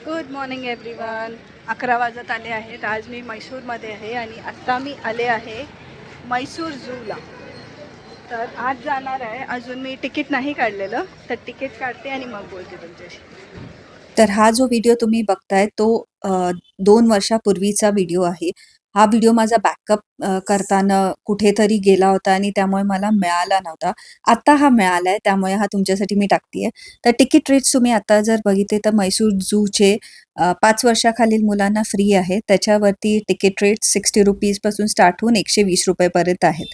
Good morning everyone. 11 वाजत आले आहेत. आज मी मैसूरमध्ये आहे आणि आत्ता मी आले आहे मैसूर झूला. तर आज जाणार आहे. अजून मी तिकीट नाही काढलेलं, तर तिकीट काढते आणि मग बोलते तुमच्याशी. तर हा जो व्हिडिओ तुम्ही बघताय तो 2 वर्षापूर्वीचा व्हिडिओ आहे. हा व्हिडिओ माझा बॅकअप करताना कुठेतरी गेला होता आणि त्यामुळे मला मिळाला नव्हता. आता हा मिळालाय त्यामुळे हा तुमच्यासाठी मी टाकतीये. तर तिकीट रेट्स तुम्ही आता जर बघितले तर म्हैसूर झूचे 5 वर्षाखालील मुलांना फ्री आहे. त्याच्यावरती तिकीट रेट ₹60 पासून स्टार्ट होऊन ₹120 पर्यंत आहेत.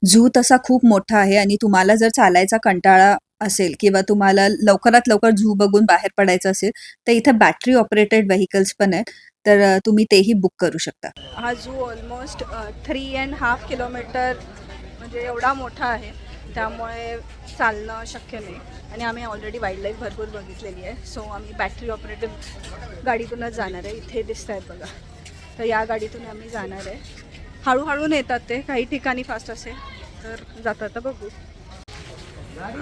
झू तसा खूप मोठा आहे आणि तुम्हाला जर चालायचा कंटाळा असेल किंवा तुम्हाला लवकरात लवकर झू बघून बाहेर पडायचं असेल, तर इथे बॅटरी ऑपरेटेड व्हेइकल्स पण आहेत. तर तुम्ही तेही बुक करू शकता. हा झू ऑलमोस्ट 3.5 किलोमीटर म्हणजे एवढा मोठा आहे, त्यामुळे चालणं शक्य नाही. आणि आम्ही ऑलरेडी वाईल्डलाईफ भरपूर बघितलेली आहे. सो आम्ही बॅटरी ऑपरेटिव्ह गाडीतूनच जाणार आहे. इथे दिसत आहेत बघा, तर या गाडीतून आम्ही जाणार आहे. हळूहळू नेतात ते, काही ठिकाणी फास्ट असेल तर जातात. तर बघू.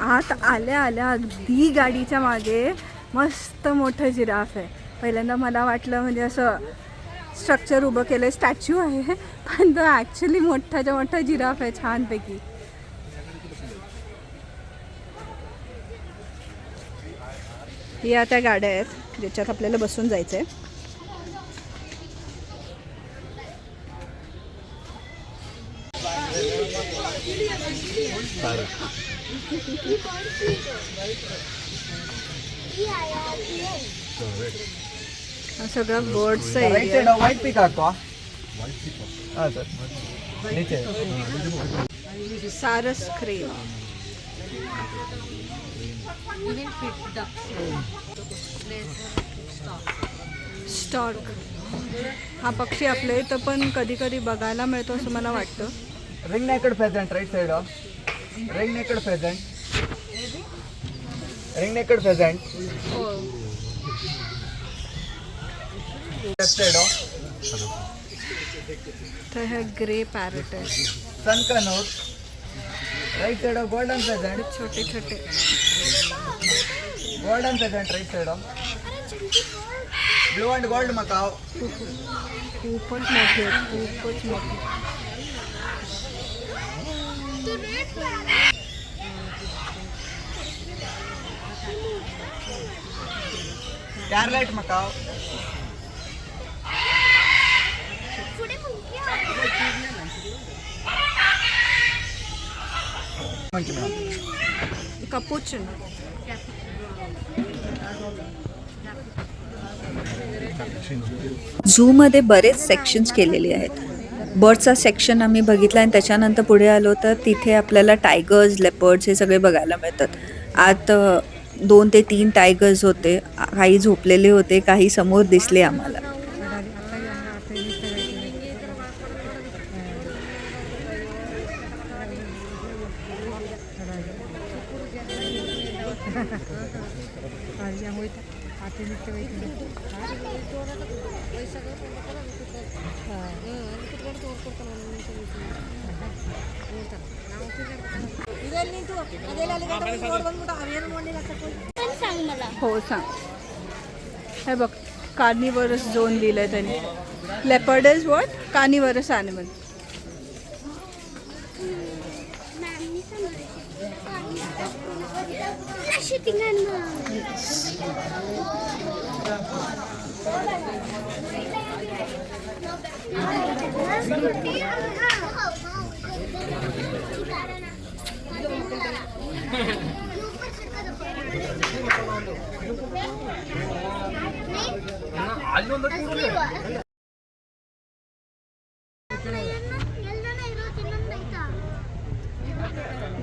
आत आल्या आल्या अगदी गाडीच्या मागे मस्त मोठं जिराफ आहे. पहिल्यांदा मला वाटलं म्हणजे असं स्ट्रक्चर उभं केलं, स्टॅच्यू आहे, पण तो ॲक्च्युली मोठाच्या मोठा जिराफ आहे छानपैकी. या त्या गाड्या आहेत ज्याच्यात आपल्याला बसून जायचं आहे. हा सगळं बर्ड्सचा एरिया. व्हाइट पीकॉक को हाँ सर नीचे सारस क्रेन. स्टॉर्क हा पक्षी आपल्या इथं पण कधी कधी बघायला मिळतो असं मला वाटतं. Ring necked pheasant right side of ring necked pheasant हो. लेफ्ट साइड ऑफ तर हे ग्रे पॅरट आहे. Sun conure right side of golden pheasant छोटे छोटे right side of blue and gold macaw खूपच मोठे आहेत, खूपच मोठे. कैरलेट मकाओ कपुचिन. झूमध्ये बरेच सेक्शन्स केलेले आहेत. बर्डचा सेक्शन आम्ही बघितला आणि त्याच्यानंतर पुढे आलो तर तिथे आपल्याला टायगर्स, लेपर्ड्स हे सगळे बघायला मिळतात. आत 2 ते 3 टायगर्स होते. काही झोपलेले होते, काही समोर दिसले आम्हाला. हो सांग. हे बघ, कार्निवरस झोन दिलं आहे त्याने. Leopard is what? Carnivorous animal.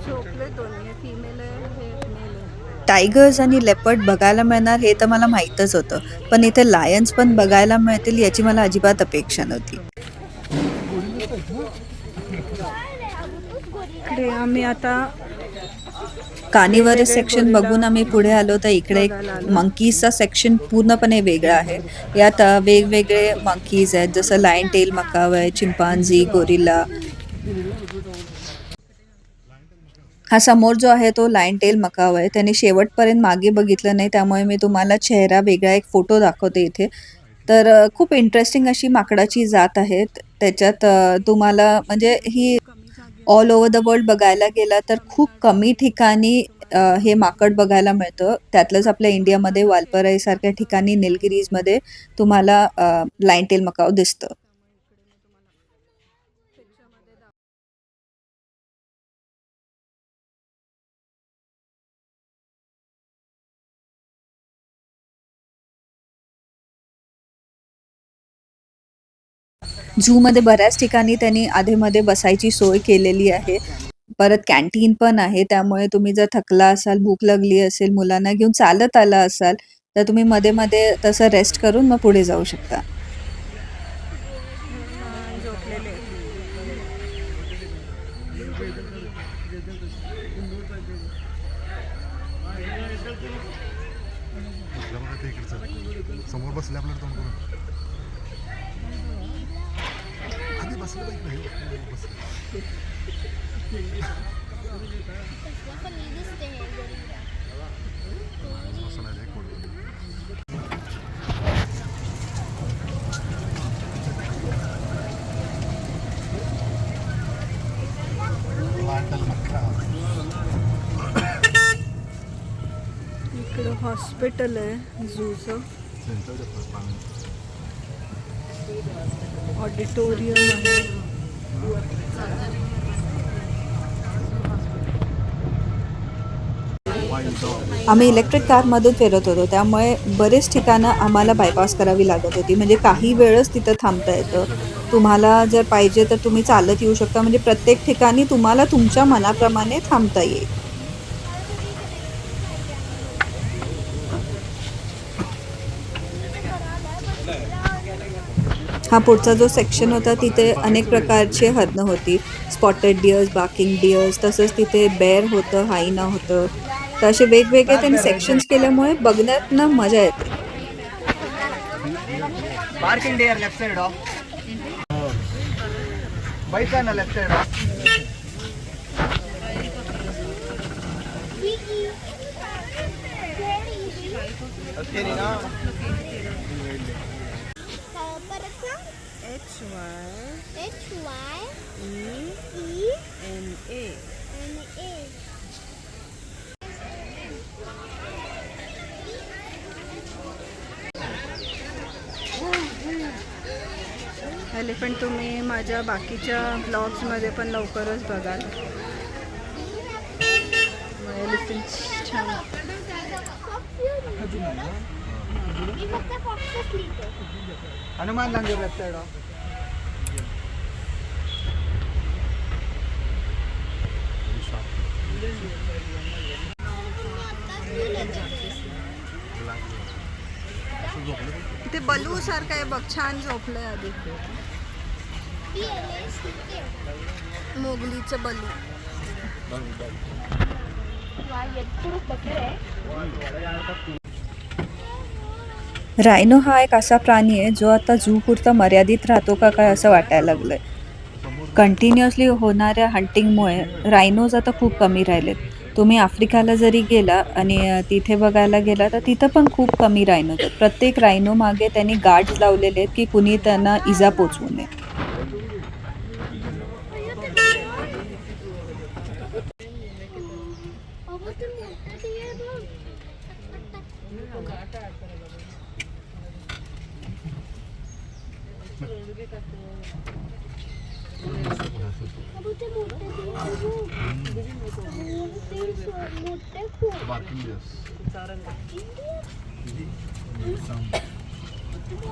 झोपले दोन्ही, फिमेल आहे, हे मेल आहे. टायगर्स आणि लेपर्ड बघायला मिळणार हे तर मला माहीतच होतं, पण इथे लायन्स पण बघायला मिळतील याची मला अजिबात अपेक्षा नव्हती. इकडे आम्ही आता कार्निवरस सेक्शन बघून आम्ही पुढे आलो तर इकडे एक मंकीजचा सेक्शन पूर्णपणे वेगळा आहे. यात वेगवेगळे मंकीज आहेत, जसं लायन टेल मकाव आहे, चिंपांझी, गोरिल्ला. हा समोर जो आहे तो लायन टेल मकाव आहे. त्याने शेवटपर्यंत मागे बघितलं नाही, त्यामुळे मी तुम्हाला चेहरा वेगळा एक फोटो दाखवते इथे. तर खूप इंटरेस्टिंग अशी माकडाची जात आहे. त्याच्यात तुम्हाला म्हणजे ही ऑल ओव्हर द वर्ल्ड बघायला गेला तर खूप कमी ठिकाणी हे माकड बघायला मिळतं. त्यातलंच आपल्या इंडियामध्ये वालपराईसारख्या ठिकाणी निलगिरीजमध्ये तुम्हाला लायन टेल मकाव दिसतं. झूमध्ये बऱ्याच ठिकाणी त्यांनी आधेमध्ये बसायची सोय केलेली आहे. परत कॅन्टीन पण आहे, त्यामुळे तुम्ही जर थकला असाल, भूक लागली असेल, मुलांना घेऊन चालत आला असाल, तर तुम्ही मध्ये-मध्ये तसं रेस्ट करून मग पुढे जाऊ शकता. झोपलेले आहेत. समोर बसले आपल्याला तोंड करून आधी बसलं पाहिजे इकडं हॉस्पिटल आहे झूचं. ऑडिटोरियम आहे. आम्ही इलेक्ट्रिक कारमधून फिरत होतो, त्यामुळे बरेच ठिकाणं आम्हाला बायपास करावी लागत होती. म्हणजे काही वेळच तिथं थांबता येतं. तुम्हाला जर पाहिजे तर तुम्ही चालत येऊ शकता. म्हणजे प्रत्येक ठिकाणी तुम्हाला तुमच्या मनाप्रमाणे थांबता येईल. हा पुढचा जो सेक्शन होता तिथे अनेक प्रकारचे हरणं होती. स्पॉटेड डिअर्स, बार्किंग डिअर्स, तसंच तिथे बेअर होतं, हायना होतं. तर असे वेगवेगळे त्यांनी सेक्शन्स केल्यामुळे बघण्यात ना मजा येते. पार्किंग डियर लेफ्ट साइड बाईक ना लेफ्ट साइड एलिफंट तुम्ही माझ्या बाकीच्या ब्लॉग्समध्ये पण लवकरच बघाल. एलिफंट छान. हनुमान मंदिर लेफ्ट साइड ते बलू सारखं आहे बघ, छान झोपलंय आधी. मोगलीचं बलू. रायनो हा एक असा प्राणी आहे जो आता झू पुरता मर्यादित राहतो का काय असं वाटायला लागलंय. कंटिन्युअसली होणाऱ्या हंटिंगमुळे रायनोज आता खूप कमी राहिलेत. तुम्ही आफ्रिकाला जरी गेला आणि तिथे बघायला गेला तर तिथं पण खूप कमी रायनोज आहेत. प्रत्येक रायनो मागे त्यांनी गार्ड्स लावलेले आहेत की कुणी त्यांना इजा पोचवू नये.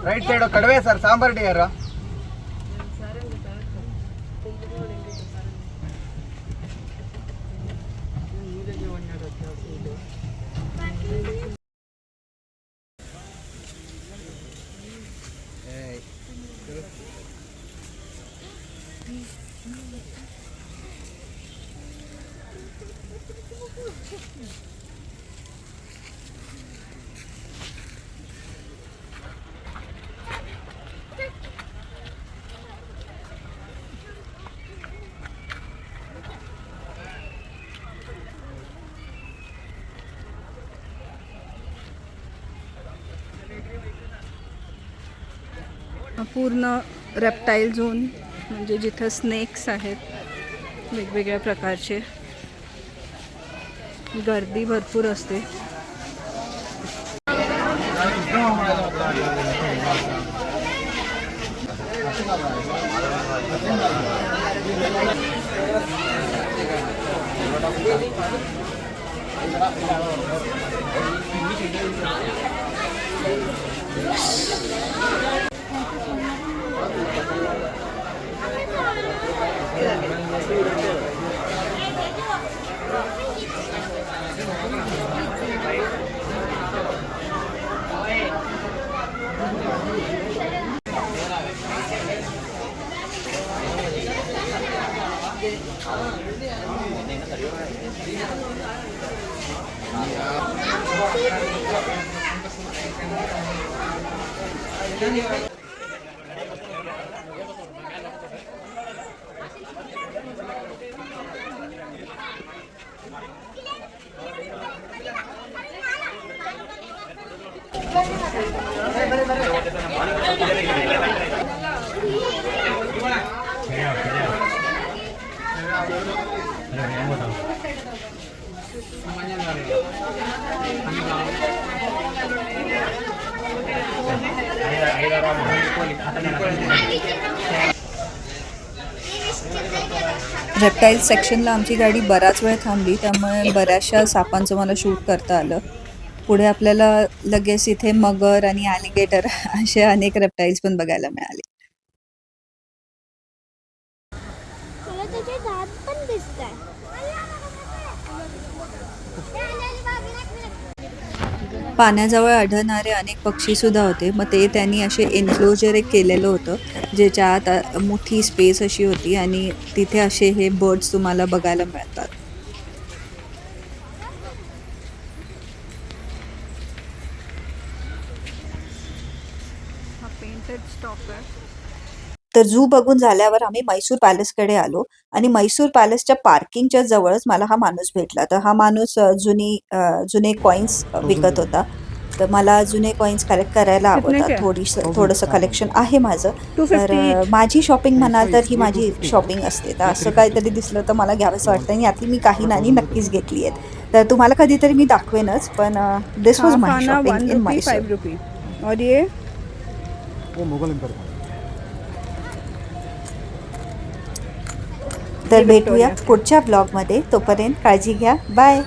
ರೈಟ್ ಸೈಡ್ ಕಡವೆ ಸರ್ ಸಾಂಬಾರ್ ಡಿಯರ್ हा पूर्ण रेप्टाईल झोन, म्हणजे जिथं स्नेक्स आहेत वेगवेगळ्या प्रकारचे. गर्दी भरपूर असते. रेप्टाईल सेक्शनला आमची गाडी बराच वेळ थांबली, त्यामुळे बऱ्याचशा सापांचं मला शूट करता आलं. पुढे आपल्याला लगेच इथे मगर आणि ॲलिगेटर असे अनेक रेप्टाईल्स पण बघायला मिळाले. मला त्याचे दात पण दिसतात. पाण्याजवळ आढळणारे अनेक पक्षी सुद्धा होते. मग ते त्यांनी असे एन्क्लोजर एक केलेलं होतं, ज्याच्या आत मोठी स्पेस अशी होती आणि तिथे असे हे बर्ड्स तुम्हाला बघायला मिळतात. हा पेंटेड स्टॉक आहे. तर झू बघून झाल्यावर आम्ही मैसूर पॅलेसकडे आलो आणि मैसूर पॅलेसच्या पार्किंगच्या जवळच मला हा माणूस भेटला. तर हा माणूस जुने कॉईन्स विकत होता. तर मला जुने कॉईन्स कलेक्ट करायला कितने आवडतात. के? थोडंसं कलेक्शन आहे माझं. 250 तर माझी शॉपिंग म्हणाल तर ही माझी शॉपिंग असते. तर असं काहीतरी दिसलं तर मला घ्यावंसं वाटतं आणि यातली मी काही नाणी नक्कीच घेतली आहेत. तर तुम्हाला कधीतरी मी दाखवेनच. पण दिस वॉज माय खाना shopping 1 in RuPay Mysore. 5 RuPay. और ये वो मुगल एम्पायर था. तर भेटूया पुढच्या ब्लॉगमध्ये. तोपर्यंत काळजी घ्या. बाय.